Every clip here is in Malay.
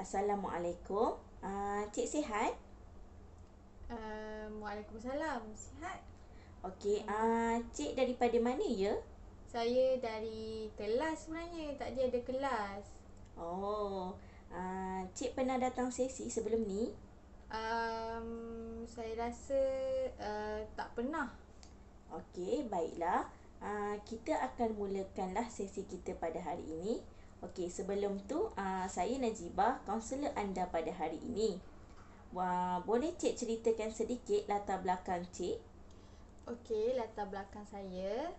Assalamualaikum. Cik sihat? Waalaikumsalam. Sihat? Okey, Alhamdulillah. cik daripada mana ya? Saya dari kelas sebenarnya. Tadi ada kelas. Oh, cik pernah datang sesi sebelum ni? Saya rasa tak pernah. Okey, baiklah. Kita akan mulakanlah sesi kita pada hari ini. Okey, sebelum tu saya Najibah, kaunselor anda pada hari ini. Boleh cik ceritakan sedikit latar belakang cik? Okey, latar belakang saya.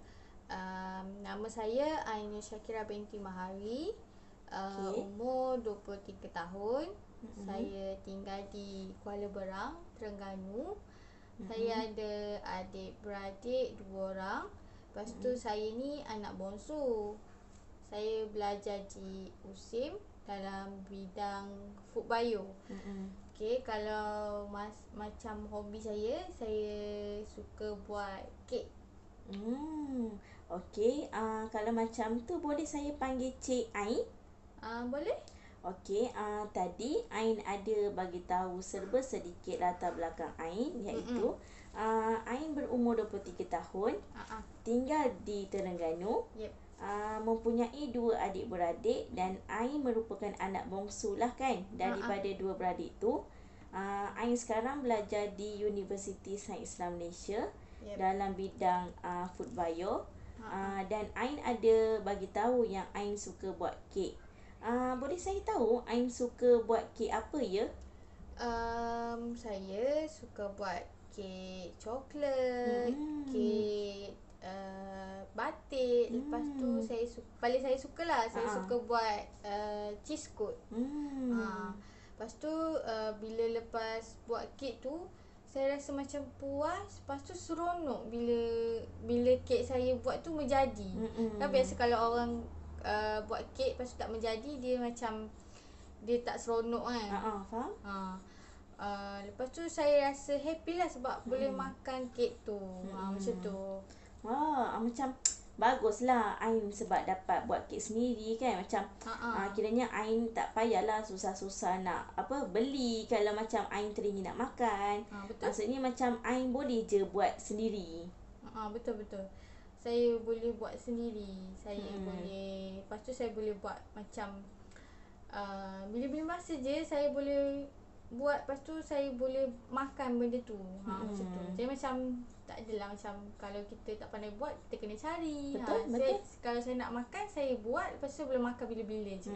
Nama saya Ainia Syakira binti Mahari. Okey. Umur 23 tahun. Mm-mm. Saya tinggal di Kuala Berang, Terengganu. Saya ada adik-beradik 2 orang. Lepas tu saya ni anak bongsu. Saya belajar di USIM dalam bidang food bio. Okey, kalau macam hobi saya suka buat kek. Okey, kalau macam tu boleh saya panggil Cik Ain? Boleh? Okey, tadi Ain ada bagi tahu serba sedikit latar belakang Ain, iaitu Ain berumur 23 tahun, tinggal di Terengganu, Yep. mempunyai 2 adik-beradik dan Ain merupakan anak bongsu lah kan daripada 2 beradik tu. Ain sekarang belajar di Universiti Sains Islam Malaysia. Yep. Dalam bidang food bio. Dan Ain ada bagi tahu yang Ain suka buat kek. Boleh saya tahu Ain suka buat kek apa ya? Saya suka buat kek coklat, kek batik. Lepas tu paling saya sukalah saya suka buat cheese coat. Lepas tu bila lepas buat kek tu saya rasa macam puas. Lepas tu seronok bila kek saya buat tu menjadi. Kan biasa kalau orang buat kek lepas tu tak menjadi, dia macam dia tak seronok kan. Faham? Lepas tu saya rasa happy lah sebab boleh makan kek tu. Macam tu. Macam baguslah Ain sebab dapat buat kek sendiri kan. Macam kiranya Ain tak payahlah susah-susah nak beli kalau macam Ain teringin nak makan. Betul. Maksudnya macam Ain boleh je buat sendiri. Betul-betul. Saya boleh buat sendiri. Saya boleh, lepas tu saya boleh buat macam bila-bila masa je saya boleh buat. Lepas tu saya boleh makan benda tu. Macam tu. Jadi macam tak adalah macam kalau kita tak pandai buat, kita kena cari. Betul. Kalau saya nak makan, saya buat. Lepas tu boleh makan bila-bila je.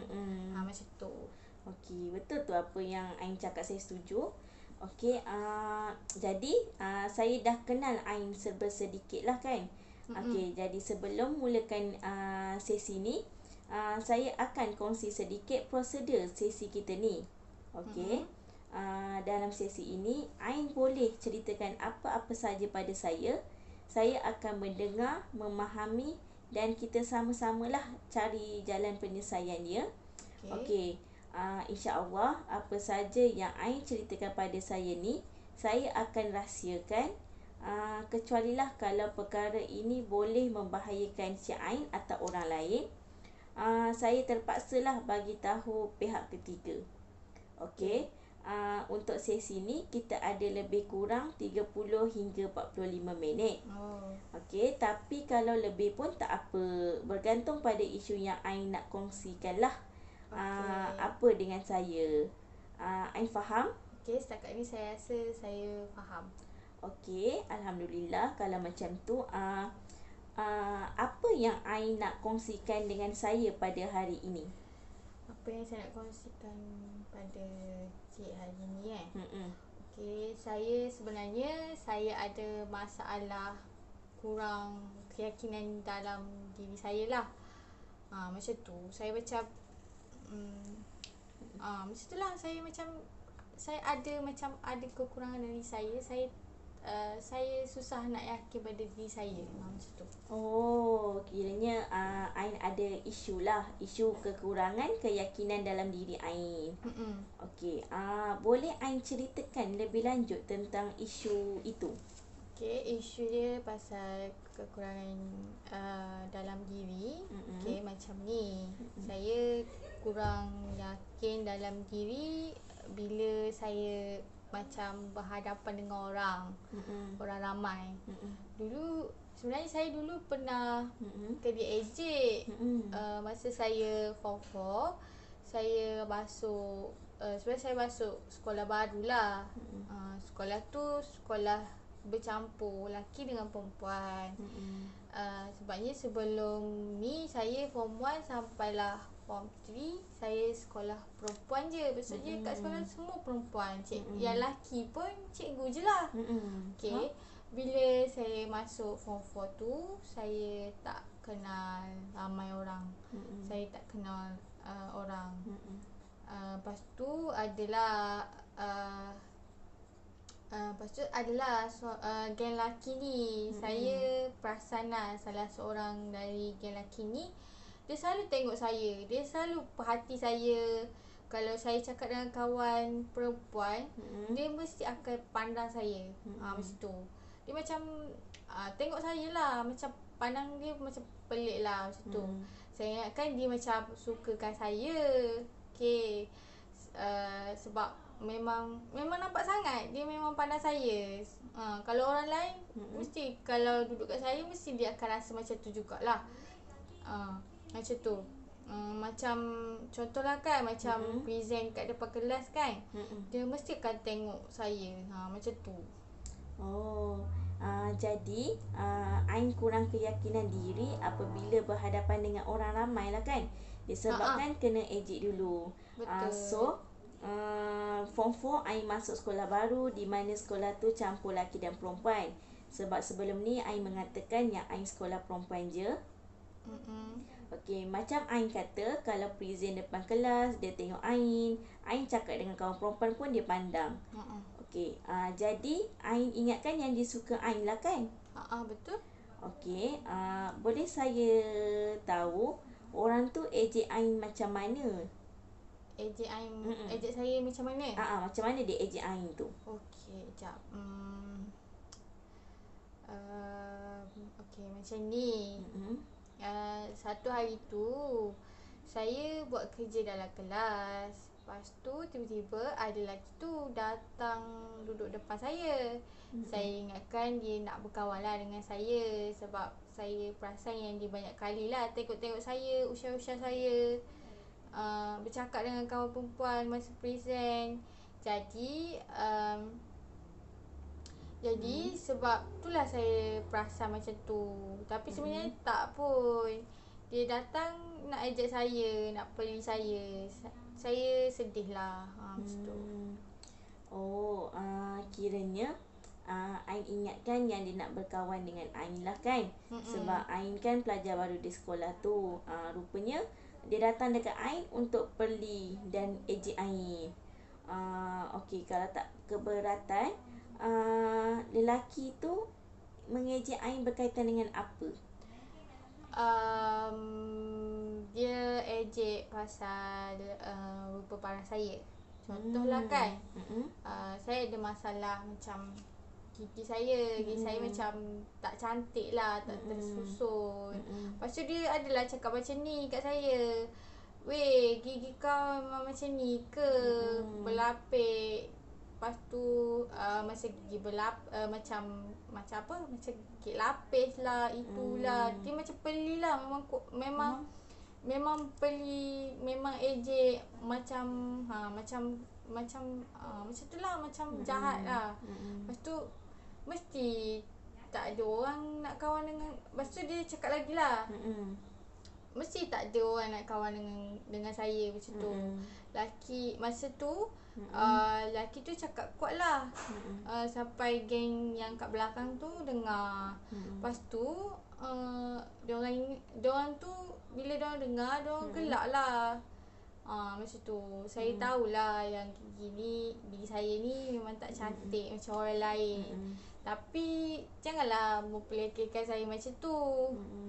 Macam tu. Okey, betul tu apa yang Ain cakap, saya setuju. Okey, jadi saya dah kenal Ain serba sedikit lah kan. Okey, jadi sebelum mulakan sesi ni, saya akan kongsi sedikit prosedur sesi kita ni. Okey. Dalam sesi ini Ain boleh ceritakan apa-apa saja pada saya. Saya akan mendengar, memahami dan kita sama-samalah cari jalan penyelesaian dia. Okey. InsyaAllah apa saja yang Ain ceritakan pada saya ni, saya akan rahsiakan. Kecualilah kalau perkara ini boleh membahayakan Cik Ain atau orang lain, saya terpaksalah bagi tahu pihak ketiga. Okey. Untuk sesi ni kita ada lebih kurang 30 hingga 45 minit. Okey, tapi kalau lebih pun tak apa, bergantung pada isu yang Ain nak kongsikan lah. Apa dengan saya. Ain faham? Okey, setakat ni saya rasa saya faham. Okey, Alhamdulillah kalau macam tu. Apa yang Ain nak kongsikan dengan saya pada hari ini? Apa yang saya nak kongsikan pada cik hari ni Okey, saya sebenarnya ada masalah kurang keyakinan dalam diri saya lah. Macam tu. Saya macam macam tu lah. Saya ada kekurangan dari saya. Saya susah nak yakin pada diri saya. Macam tu. Kiranya Ain ada isu lah. Isu kekurangan keyakinan dalam diri Ain. Okey, boleh Ain ceritakan lebih lanjut tentang isu itu? Okay, isu dia pasal kekurangan dalam diri. Okay, macam ni. Saya kurang yakin dalam diri bila saya macam berhadapan dengan orang ramai. Dulu sebenarnya saya dulu pernah diejek. Masa saya form 4, saya masuk sebenarnya saya masuk sekolah barulah. Sekolah tu sekolah bercampur lelaki dengan perempuan. Sebabnya sebelum ni saya form 1 sampailah form 3 saya sekolah perempuan je. Maksudnya kat sekolah semua perempuan. Yang lelaki pun cikgu je lah. Okay. Bila saya masuk form 4 tu, saya tak kenal ramai orang. Saya tak kenal orang. Lepas tu adalah geng lelaki ni. Saya perasan lah salah seorang dari geng lelaki ni, dia selalu tengok saya. Dia selalu perhati saya. Kalau saya cakap dengan kawan perempuan, dia mesti akan pandang saya. Macam tu. Dia macam tengok saya lah. Macam pandang dia macam pelik lah. Macam tu. Saya ingatkan dia macam sukakan saya. Okay. Sebab memang nampak sangat dia memang pandang saya. Kalau orang lain mesti kalau duduk kat saya mesti dia akan rasa macam tu jugalah. Macam tu. Macam contohlah kan, macam present kat depan kelas kan, dia mesti akan tengok saya. Macam tu. Jadi Ain kurang keyakinan diri apabila berhadapan dengan orang ramai lah kan, disebabkan kena ejek dulu. So form 4 Ain masuk sekolah baru, di mana sekolah tu campur lelaki dan perempuan. Sebab sebelum ni Ain mengatakan yang Ain sekolah perempuan je. Okey, macam Ain kata, kalau present depan kelas dia tengok Ain cakap dengan kawan perempuan pun dia pandang. Okey, jadi Ain ingatkan yang dia suka Ain lah kan? Betul. Okey, boleh saya tahu orang tu ejek Ain macam mana? Ejek Ain, ejek saya macam mana? Macam mana dia ejek Ain tu? Okey, sekejap. Okey, macam ni. Satu hari tu saya buat kerja dalam kelas. Lepas tu tiba-tiba ada lelaki tu datang duduk depan saya. Saya ingatkan dia nak berkawan lah dengan saya. Sebab saya perasan yang dia banyak kali lah tengok-tengok saya, usah-usah saya, bercakap dengan kawan perempuan masa present. Jadi sebab itulah saya perasan macam tu. Tapi sebenarnya tak pun. Dia datang nak ejek saya, nak peli saya. Saya sedih lah. Macam tu. Kiranya Ain ingatkan yang dia nak berkawan dengan Ain lah kan. Sebab Ain kan pelajar baru di sekolah tu. Rupanya dia datang dekat Ain untuk peli dan ejek Ain. Okey, kalau tak keberatan, lelaki tu mengejek Ain berkaitan dengan apa? Dia ejek pasal rupa parah saya. Contohlah kan, saya ada masalah macam gigi saya. Gigi saya macam tak cantik lah, tak tersusun. Lepas tu dia adalah cakap macam ni kat saya. Weh, gigi kau memang macam ni ke? Berlapik. Lepas tu masa gigi macam apa? Macam gigi lapis lah, itulah. Dia macam peli lah. Memang peli, memang ejek macam macam tu lah, macam jahat lah. Lepas tu mesti tak ada orang nak kawan dengan. Lepas tu dia cakap lagi lah, mesti tak ada orang nak kawan dengan saya macam tu. Laki masa tu laki tu cakap kuat lah, sampai geng yang kat belakang tu dengar. Lepas tu diorang tu bila diorang dengar, diorang gelak lah. Macam tu. Saya tahulah yang gigi saya ni memang tak cantik macam orang lain. Tapi janganlah memperlekehkan saya macam tu.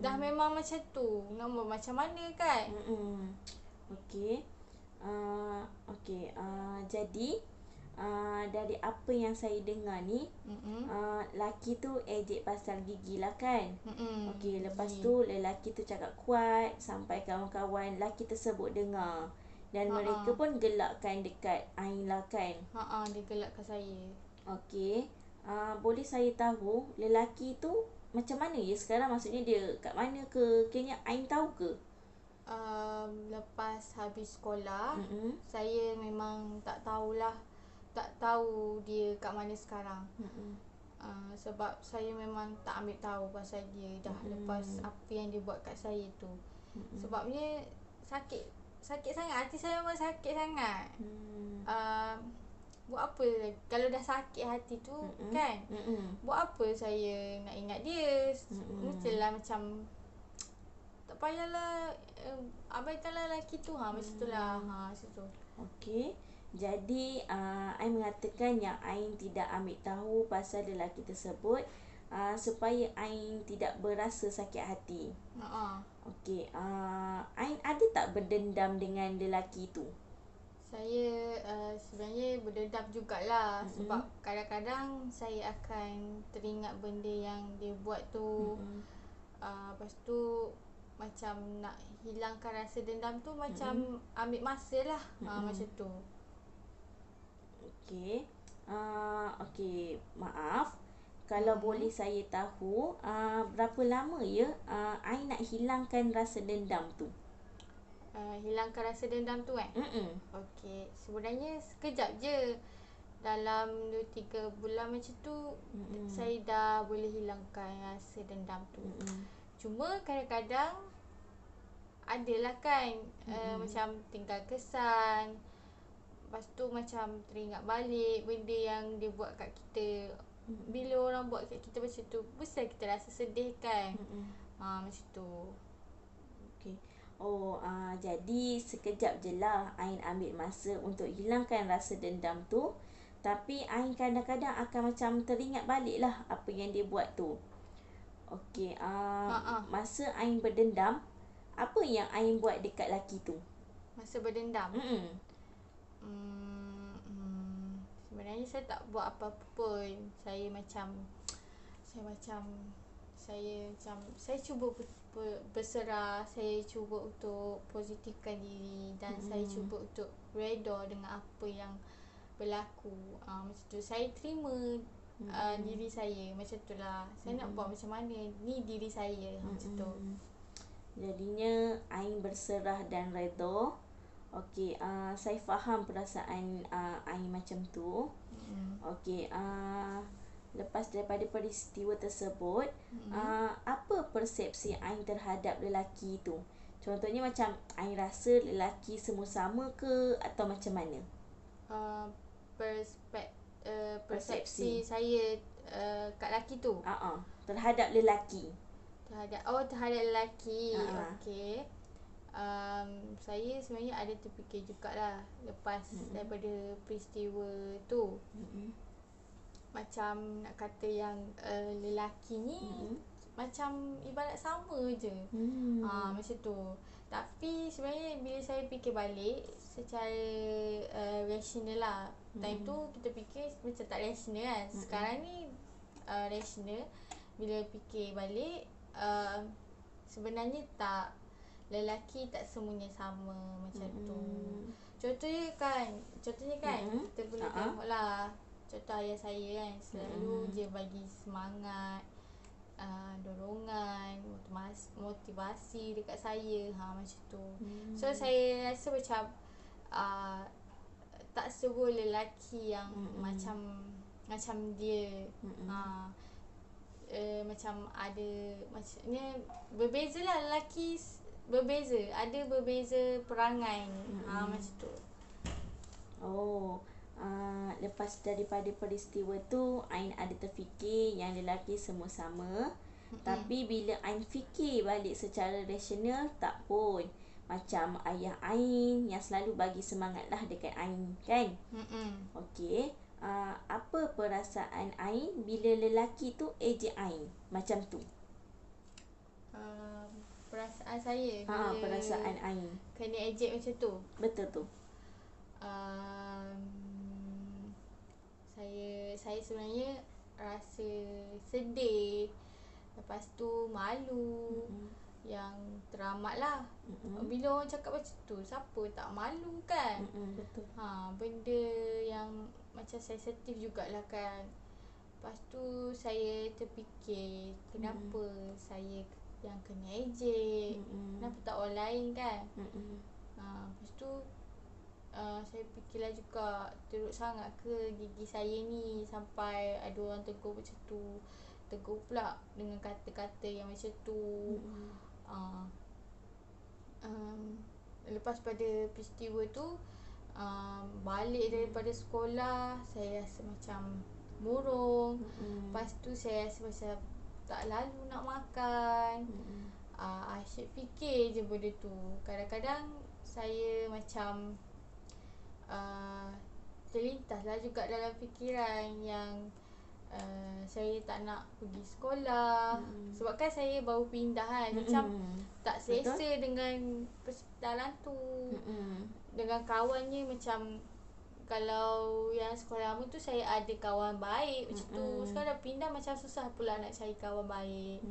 Dah memang macam tu, nak buat macam mana kan? Okey. Jadi dari apa yang saya dengar ni, laki tu ejek pasal gigi lah kan. Okey, lepas tu lelaki tu cakap kuat sampai kawan-kawan lelaki tersebut dengar. Dan mereka pun gelakkan dekat Ain lah kan. Dia gelakkan saya. Okey, boleh saya tahu lelaki tu macam mana ya sekarang? Maksudnya dia kat mana ke? Kayaknya Ain tahu ke? Lepas habis sekolah, saya memang tak tahulah. Tak tahu dia kat mana sekarang. Sebab saya memang tak ambil tahu pasal dia dah lepas apa yang dia buat kat saya tu. Sebabnya sakit sangat. Hati saya memang sakit sangat. Buat apa kalau dah sakit hati tu kan? Buat apa saya nak ingat dia? Mestilah macam tak payahlah abaikanlah lelaki tu. Macam tu lah. Macam tu. Okey. Jadi Ain mengatakan yang Ain tidak ambil tahu pasal lelaki tersebut supaya Ain tidak berasa sakit hati. Okey. Ain ada tak berdendam dengan lelaki tu? Saya sebenarnya berdendam jugalah. Sebab kadang-kadang saya akan teringat benda yang dia buat tu. Lepas tu macam nak hilangkan rasa dendam tu macam ambil masa lah. Macam tu. Okey. Okey, maaf. Kalau boleh saya tahu, berapa lama ya Ain nak hilangkan rasa dendam tu? Hilangkan rasa dendam tu kan? Okey, sebenarnya sekejap je. Dalam 2-3 bulan macam tu saya dah boleh hilangkan rasa dendam tu. Cuma kadang-kadang adalah kan macam tinggal kesan. Lepas tu macam teringat balik benda yang dia buat kat kita. Bila orang buat kat kita macam tu, mesti kita rasa sedih kan. Macam tu. Okey. Jadi sekejap je lah Ain ambil masa untuk hilangkan rasa dendam tu. Tapi Ain kadang-kadang akan macam teringat balik lah apa yang dia buat tu. Okey. Masa Ain berdendam, apa yang Ain buat dekat lelaki tu? Masa berdendam? Sebenarnya saya tak buat apa-apa pun. Saya cuba berserah, saya cuba untuk positifkan diri dan saya cuba untuk reda dengan apa yang berlaku. Macam tu. Saya terima diri saya. Macam tu lah. Saya nak buat macam mana. Ni diri saya. Macam tu. Jadinya Ain berserah dan reda. Okey, saya faham perasaan Ain macam tu. Okey, lepas daripada peristiwa tersebut, apa persepsi Ain terhadap lelaki tu? Contohnya macam Ain rasa lelaki semua sama ke atau macam mana? Persepsi saya kat lelaki tu. Terhadap lelaki. Terhadap lelaki. Okey. Saya sebenarnya ada terfikir jugalah lepas daripada peristiwa tu. Macam nak kata yang lelaki ni macam ibarat sama je. Macam tu. Tapi sebenarnya bila saya fikir balik secara rasional lah. Time tu kita fikir macam tak rasional kan. Sekarang ni rasional. Bila fikir balik sebenarnya tak, lelaki tak semuanya sama macam tu. Contohnya kan kita boleh tengok lah. Contoh ayah saya kan selalu je bagi semangat, dorongan, motivasi dekat saya. Macam tu. So saya rasa macam tak semua lelaki yang macam dia. Macam ada, maksudnya berbeza lah lelaki. Ada berbeza perangai. Macam tu. Lepas daripada peristiwa tu Ain ada terfikir yang lelaki semua sama. Tapi bila Ain fikir balik secara rasional, tak pun. Macam ayah Ain yang selalu bagi semangat lah dekat Ain kan. Okey. Apa perasaan Ain bila lelaki tu ejek Ain macam tu? Perasaan saya bila perasaan Ain kena ejek macam tu. Betul tu. saya sebenarnya rasa sedih, lepas tu malu, yang teramat lah. Bila orang cakap macam tu, siapa tak malu kan? Betul. Benda yang macam sensitif jugalah kan. Lepas tu saya terfikir, kenapa saya yang kena ejek, kenapa tak orang lain kan? Lepas tu saya fikirlah juga, teruk sangat ke gigi saya ni sampai ada orang tegur macam tu. Tegur pula dengan kata-kata yang macam tu. Lepas pada peristiwa tu, balik daripada sekolah, saya rasa macam murung. Lepas tu saya rasa macam tak lalu nak makan. Asyik fikir je benda tu. Kadang-kadang saya macam terlintaslah juga dalam fikiran yang saya tak nak pergi sekolah. Sebab kan saya baru pindah kan. Macam tak selesa dengan persekitaran tu. Dengan kawannya macam, kalau yang sekolah lama tu saya ada kawan baik macam tu. Sekarang dah pindah macam susah pula nak cari kawan baik.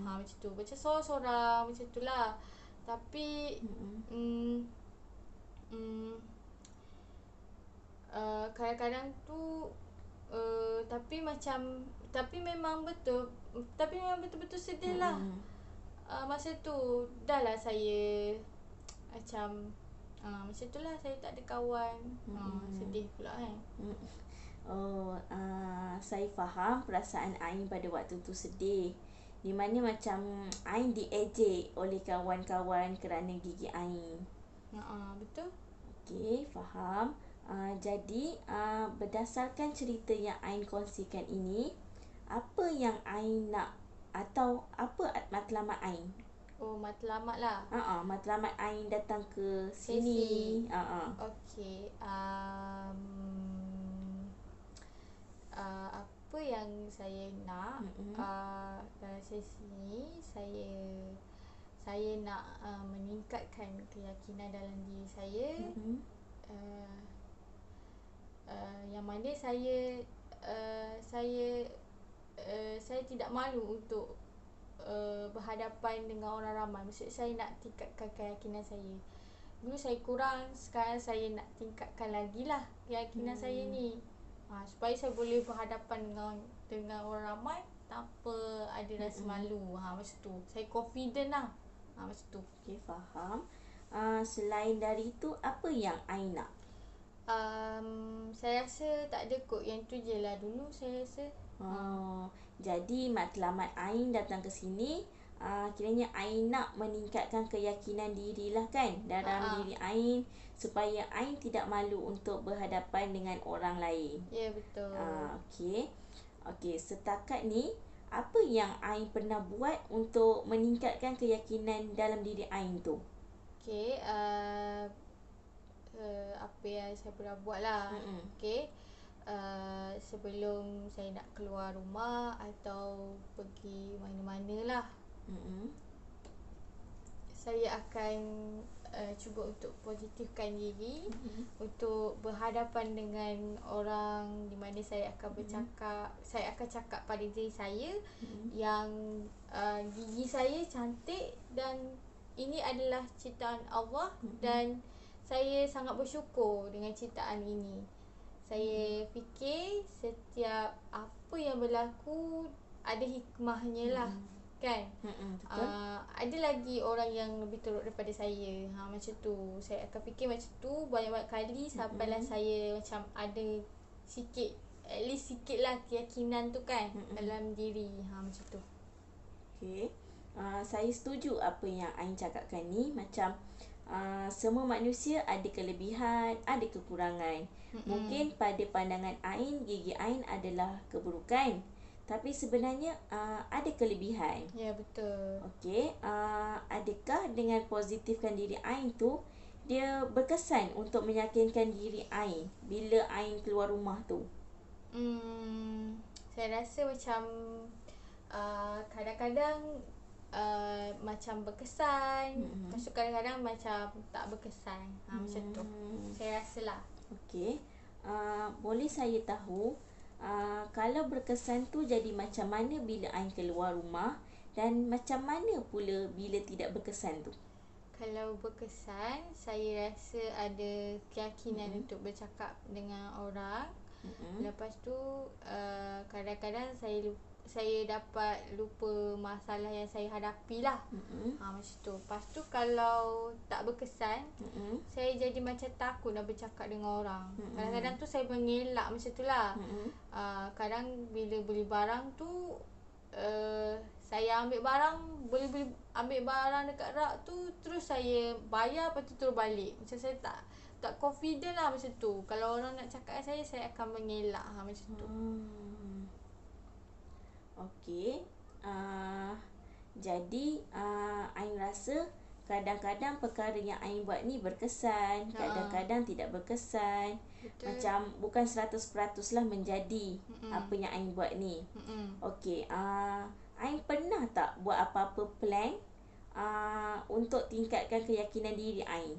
Macam tu. Macam sorang-sorang macam tu lah. Tapi kadang-kadang tu tapi memang betul-betul sedih lah. Masa tu dah lah saya macam macam tu lah, saya tak ada kawan. Sedih pula kan. Saya faham perasaan Ain pada waktu tu sedih, di mana macam Ain diejek oleh kawan-kawan kerana gigi Ain. Betul. Okey, faham. Jadi berdasarkan cerita yang Ain kongsikan ini, apa yang Ain nak, atau apa matlamat Ain? Matlamat lah. Matlamat Ain datang ke sini. Okey. Apa yang saya nak dalam sesi ni, saya nak meningkatkan keyakinan dalam diri saya. Yang mana saya tidak malu untuk berhadapan dengan orang ramai. Maksud saya nak tingkatkan keyakinan saya. Dulu saya kurang, sekarang saya nak tingkatkan lagi lah keyakinan saya ni. Supaya saya boleh berhadapan dengan orang ramai tanpa ada rasa malu. Macam tu. Saya confident lah. Macam tu. Okey, faham. Selain dari itu, apa yang Ain nak? Saya rasa tak ada kot. Yang tu je lah dulu saya rasa. Jadi matlamat Ain datang ke sini, kiranya Ain nak meningkatkan keyakinan diri lah kan dalam diri Ain, supaya Ain tidak malu untuk berhadapan dengan orang lain. Ya, betul. Okey, setakat ni apa yang Ain pernah buat untuk meningkatkan keyakinan dalam diri Ain tu? Okey, apa yang saya pernah buat lah. Okey, sebelum saya nak keluar rumah atau pergi mana-mana lah, saya akan cuba untuk positifkan diri, untuk berhadapan dengan orang di mana saya akan bercakap. Saya akan cakap pada diri saya yang gigi saya cantik dan ini adalah ciptaan Allah, dan saya sangat bersyukur dengan ciptaan ini. Saya fikir setiap apa yang berlaku ada hikmahnya lah. Kan? Betul. Ada lagi orang yang lebih teruk daripada saya. Macam tu. Saya akan fikir macam tu banyak-banyak kali sampailah saya macam ada sikit, at least sikit lah keyakinan tu kan dalam diri. Macam tu. Okey. Saya setuju apa yang Ain cakapkan ni. Macam semua manusia ada kelebihan, ada kekurangan. Mungkin pada pandangan Ain, gigi Ain adalah keburukan, tapi sebenarnya ada kelebihan. Ya, betul. Okey, adakah dengan positifkan diri Ain tu, dia berkesan untuk meyakinkan diri Ain bila Ain keluar rumah tu? Saya rasa macam kadang-kadang macam berkesan. Lepas tu kadang-kadang macam tak berkesan. Macam tu. Saya rasa lah. Okey. Boleh saya tahu Kalau berkesan tu jadi macam mana bila Ain keluar rumah dan macam mana pula bila tidak berkesan tu? Kalau berkesan, saya rasa ada keyakinan untuk bercakap dengan orang. Lepas tu kadang-kadang saya dapat lupa masalah yang saya hadapi lah. Macam tu. Lepas tu kalau tak berkesan, saya jadi macam takut nak bercakap dengan orang. Kadang-kadang tu saya mengelak macam tu lah. Kadang bila beli barang tu, saya ambil barang dekat rak tu, terus saya bayar, lepas tu terus balik. Macam saya tak confident lah macam tu. Kalau orang nak cakap dengan saya akan mengelak macam tu. Okey. Jadi Ain rasa kadang-kadang perkara yang Ain buat ni berkesan, kadang-kadang tidak berkesan. Betul. Macam bukan 100% lah menjadi apa yang Ain buat ni. Okey, Ain pernah tak buat apa-apa plan untuk tingkatkan keyakinan diri Ain?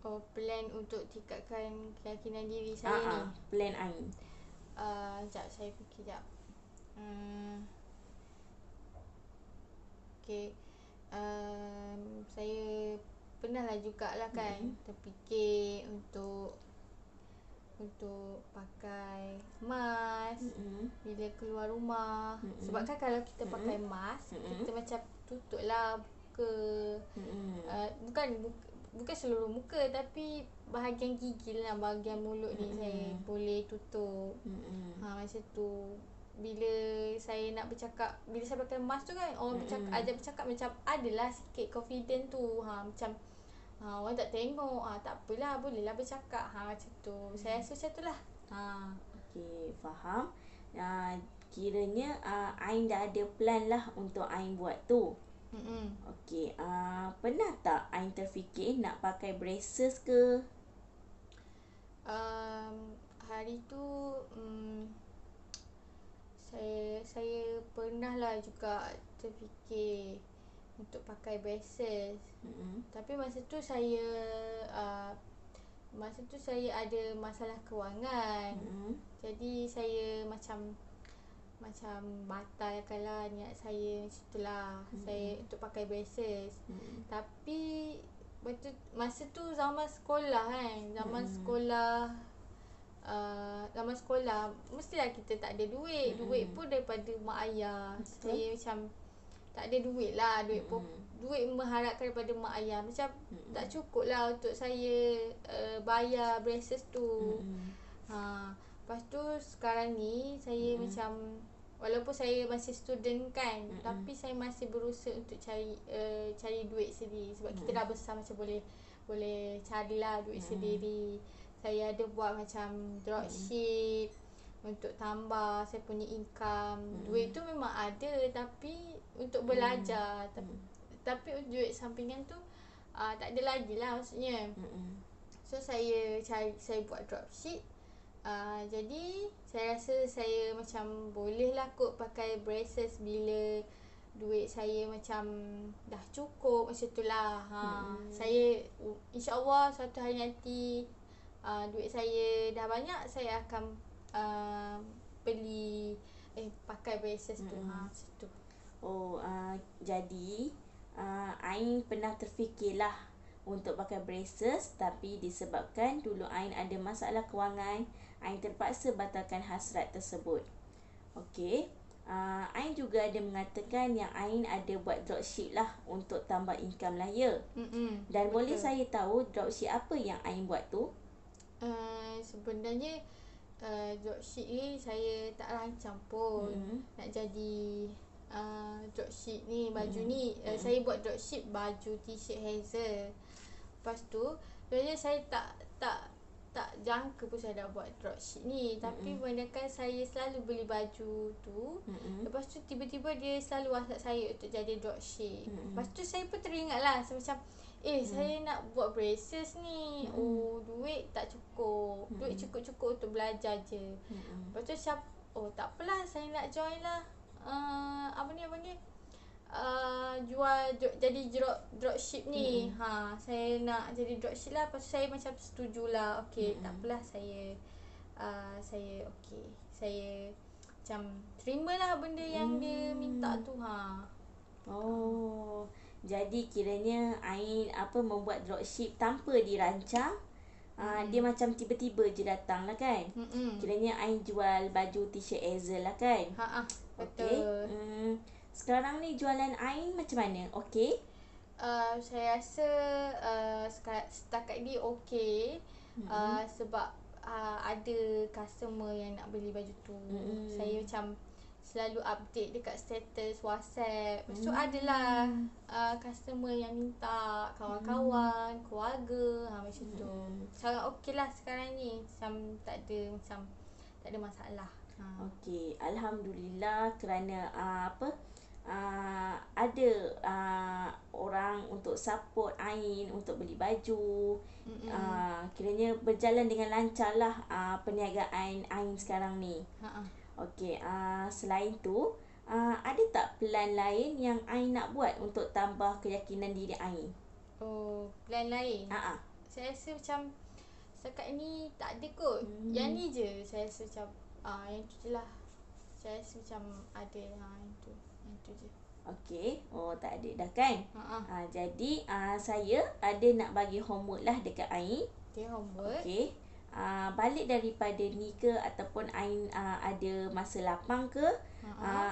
Oh, plan untuk tingkatkan keyakinan diri saya ni. Plan Ain. Sekejap, saya fikir sekejap. Okay. Saya pernah lah jugalah kan terfikir untuk pakai mask bila keluar rumah. Sebab kan kalau kita pakai mask, kita macam tutup lah muka. Bukan seluruh muka, tapi bahagian gigi lah, bahagian mulut ni saya boleh tutup. Macam tu. Bila saya nak bercakap, bila saya pakai mask tu kan, orang ajak bercakap macam adalah sikit confident tu. Macam orang tak tengok, tak apalah, bolehlah bercakap. Macam tu. Saya rasa macam tu lah. Okey, faham. Kiranya Ain dah ada plan lah untuk Ain buat tu. Okey, pernah tak Ain terfikir nak pakai braces ke? Hari tu saya pernah lah juga terfikir untuk pakai braces. Tapi masa tu saya ada masalah kewangan. Jadi saya macam batalkan lah niat saya macam tu lah. Saya untuk pakai braces. Tapi masa tu zaman sekolah kan. Zaman sekolah mestilah kita tak ada duit. Duit pun daripada mak ayah. Saya macam tak ada duit lah. Duit mengharapkan daripada mak ayah. Macam tak cukup lah untuk saya bayar braces tu. Lepas tu sekarang ni saya macam, walaupun saya masih student kan, tapi saya masih berusaha untuk cari duit sendiri. Sebab kita dah besar, macam boleh carilah duit sendiri. Saya ada buat macam dropship untuk tambah saya punya income. Duit tu memang ada, tapi untuk belajar. Tapi duit sampingan tu tak ada lagi lah maksudnya. So saya buat dropship. Jadi saya rasa saya macam boleh lah kot pakai braces bila duit saya macam dah cukup macam tu lah. Saya insyaAllah suatu hari nanti duit saya dah banyak, saya akan beli pakai braces tu. Macam tu. Jadi Ain pernah terfikirlah untuk pakai braces, tapi disebabkan dulu Ain ada masalah kewangan, Ain terpaksa batalkan hasrat tersebut. Okey. Ain juga ada mengatakan yang Ain ada buat dropship lah untuk tambah income lah, ya? Dan betul. Boleh saya tahu dropship apa yang Ain buat tu? Sebenarnya dropship ni saya tak rancang pun nak jadi dropship ni, baju ni. Saya buat dropship baju t-shirt Hazel. Lepas tu sebenarnya saya tak jangka pun saya dah buat dropship ni. Tapi banyakkan saya selalu beli baju tu, lepas tu tiba-tiba dia selalu WhatsApp saya untuk jadi dropship. Lepas tu saya pun teringat lah, saya macam saya nak buat braces ni. Duit tak cukup. Duit cukup-cukup untuk belajar je. Lepas tu macam tak apalah, saya nak join lah jadi dropship ni. Saya nak jadi dropship lah. Lepas tu saya macam setujulah. Okey, tak apalah, saya saya okey. Saya macam terimalah benda yang dia minta tu. Oh, jadi kiranya Ain membuat dropship tanpa dirancang. Dia macam tiba-tiba je datang lah kan. Kiranya Ain jual baju t-shirt Hazel lah kan. Betul. Sekarang ni jualan Ain macam mana? Okey? Saya rasa setakat ni okey. Sebab ada customer yang nak beli baju tu. Saya macam selalu update dekat status WhatsApp. Lepas tu adalah customer yang minta, kawan-kawan, keluarga, macam tu. Sangat okey lah sekarang ni. Macam tak ada masalah. Okey, alhamdulillah kerana ada orang untuk support Ain untuk beli baju. Kiranya berjalan dengan lancar lah perniagaan Ain sekarang ni. Okey, selain tu ada tak plan lain yang Ain nak buat untuk tambah keyakinan diri Ain? Oh, plan lain? Saya rasa macam setakat ni tak ada kot. Yang ni je saya rasa macam yang tu je lah. Saya rasa macam ada yang tu je. Okey. Oh, tak ada dah kan? Jadi saya ada nak bagi homework lah dekat Ain. Okay, homework. Okey. Balik daripada ni ke ataupun Ain ada masa lapang ke,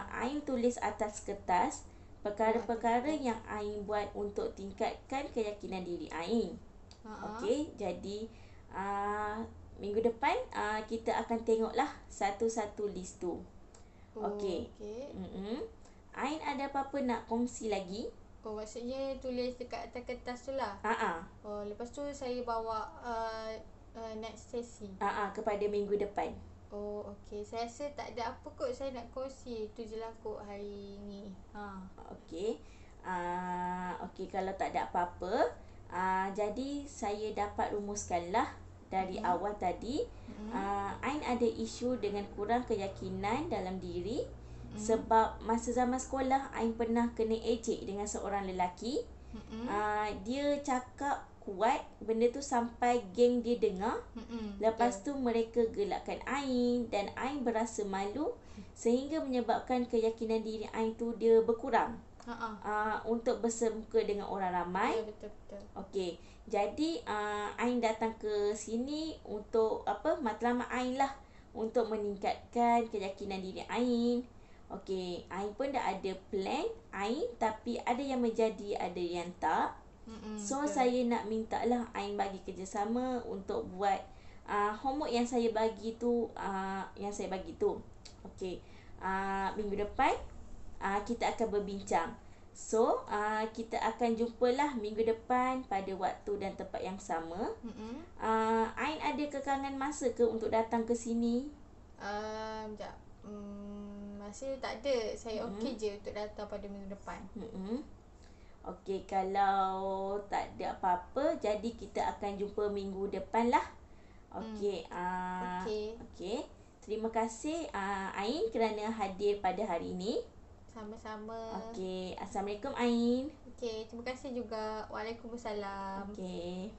Ain tulis atas kertas perkara-perkara yang Ain buat untuk tingkatkan keyakinan diri Ain. Okey, jadi minggu depan kita akan tengoklah satu-satu list tu. Okey. Ain ada apa-apa nak kongsi lagi? Oh, maksudnya tulis dekat atas kertas tu lah? Oh, lepas tu saya bawa next sesi? Kepada minggu depan. Oh, okey. Saya rasa tak ada apa kot saya nak kongsi. Tu je lah kot hari ni. Okey. Okey, kalau tak ada apa-apa, jadi saya dapat rumuskanlah dari awal tadi. Ain ada isu dengan kurang keyakinan dalam diri. Sebab masa zaman sekolah Ain pernah kena ejek dengan seorang lelaki. Dia cakap kuat benda tu sampai geng dia dengar. Lepas tu mereka gelakkan Ain dan Ain berasa malu sehingga menyebabkan keyakinan diri Ain tu dia berkurang. Untuk bersemuka dengan orang ramai. Betul. Okey. Jadi Ain datang ke sini untuk matlamat Ain lah, untuk meningkatkan keyakinan diri Ain. Okey, Ain pun dah ada plan Ain, tapi ada yang menjadi, ada yang tak. So betul. saya nak minta lah Ain bagi kerjasama untuk buat homework yang saya bagi tu. Okey. Minggu depan kita akan berbincang. So kita akan jumpalah minggu depan pada waktu dan tempat yang sama. Ain ada kekangan masa ke untuk datang ke sini? Sekejap. Masa tak ada. Saya okey je untuk datang pada minggu depan. Okey, kalau tak ada apa-apa, jadi kita akan jumpa minggu depan lah. Okey. Okey. Terima kasih Ain kerana hadir pada hari ini. Sama-sama. Okey. Assalamualaikum Ain. Okey, terima kasih juga. Waalaikumsalam. Okey.